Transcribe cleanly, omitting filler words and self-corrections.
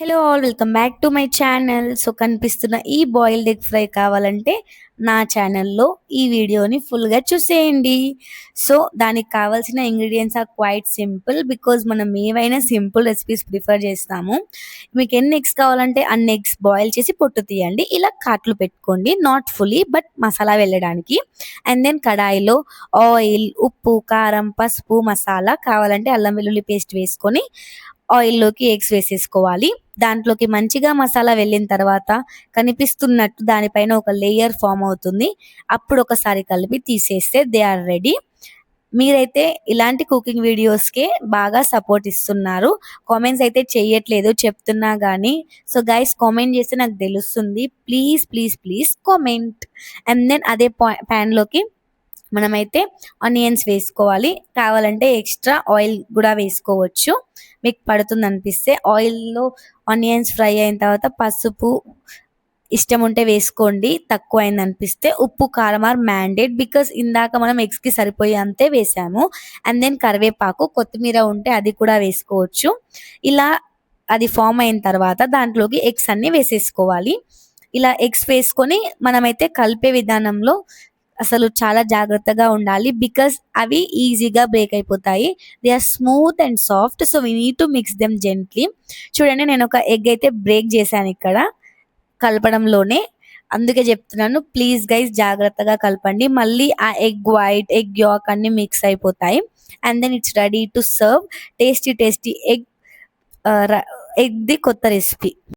Hello all, welcome back to my channel. So కనిపిస్తున్న ఈ boiled egg fry కావాలంటే నా ఛానల్లో ఈ వీడియోని ఫుల్గా చూసేయండి. సో దానికి కావాల్సిన ingredients are quite simple, because మనం ఏవైనా సింపుల్ రెసిపీస్ ప్రిఫర్ చేస్తాము. మీకు ఎన్ని ఎగ్స్ కావాలంటే అన్ని ఎగ్స్ బాయిల్ చేసి పొట్టు తీయండి, ఇలా కాట్లు పెట్టుకోండి, నాట్ ఫుల్లీ బట్ మసాలా వెళ్ళడానికి. అండ్ దెన్ కడాయిలో ఆయిల్, ఉప్పు, కారం, పసుపు, మసాలా, కావాలంటే అల్లం వెల్లుల్లి పేస్ట్ వేసుకొని ఆయిల్లోకి ఎగ్స్ వేసేసుకోవాలి. దాంట్లోకి మంచిగా మసాలా వెళ్ళిన తర్వాత కనిపిస్తున్నట్టు దానిపైన ఒక లేయర్ ఫామ్ అవుతుంది. అప్పుడు ఒకసారి కలిపి తీసేస్తే దే ఆర్ రెడీ. మీరైతే ఇలాంటి కుకింగ్ వీడియోస్కే బాగా సపోర్ట్ ఇస్తున్నారు, కామెంట్స్ అయితే చెయ్యట్లేదు చెప్తున్నా కానీ. సో గైస్, కామెంట్ చేస్తే నాకు తెలుస్తుంది. Please please please comment. And then అదే ప్యాన్లోకి మనమైతే ఆనియన్స్ వేసుకోవాలి. కావాలంటే ఎక్స్ట్రా ఆయిల్ కూడా వేసుకోవచ్చు, మీకు పడుతుంది అనిపిస్తే. ఆయిల్లో ఆనియన్స్ ఫ్రై అయిన తర్వాత పసుపు ఇష్టం ఉంటే వేసుకోండి, తక్కువ అయింది అనిపిస్తే. ఉప్పు, కారం ఆర్ మ్యాండేట్, బికాస్ ఇందాక మనం ఎగ్స్కి సరిపోయే అంతే వేసాము. అండ్ దెన్ కరివేపాకు, కొత్తిమీర ఉంటే అది కూడా వేసుకోవచ్చు. ఇలా అది ఫామ్ అయిన తర్వాత దాంట్లోకి ఎగ్స్ అన్ని వేసేసుకోవాలి. ఇలా ఎగ్స్ వేసుకొని మనమైతే కలిపే విధానంలో అసలు చాలా జాగ్రత్తగా ఉండాలి, బికాస్ అవి ఈజీగా బ్రేక్ అయిపోతాయి. They are smooth and soft, so we need to mix them gently. చూడండి, నేను ఒక ఎగ్ అయితే బ్రేక్ చేశాను ఇక్కడ కలపడంలోనే, అందుకే చెప్తున్నాను. ప్లీజ్ గైస్, జాగ్రత్తగా కలపండి, మళ్ళీ ఆ ఎగ్ వైట్, ఎగ్ యాక్ అన్ని మిక్స్ అయిపోతాయి. And then it's ready to serve. Tasty tasty egg ఎగ్ది కొత్త రెసిపీ.